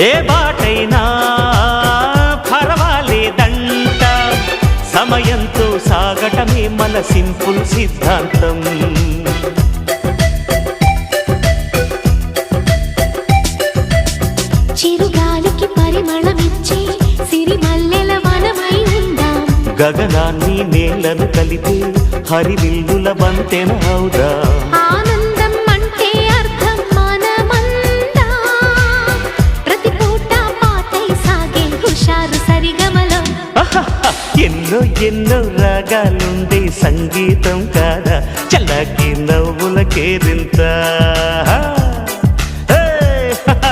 ఏ బాటైనా పర్వాలేదంట, సమయంతో సాగటమే మన సింపుల్ సిద్ధాంతం. చిరుగాలికి పరిమళమిచ్చే సిరిమల్లెల వనమై ఉందాం, గగనాన్ని నేలను కలిపే హరివిల్లుల బంతెన అవుదాం. ఆనందం అంటే అర్థం మనమందా, ప్రతి పూట పాతై సాగే హుషారు సరిగమలో. ఎన్నో ఎన్నో రాగాలుండే సంగీతం కాదా, చల్లకి నవ్వుల కేరింత.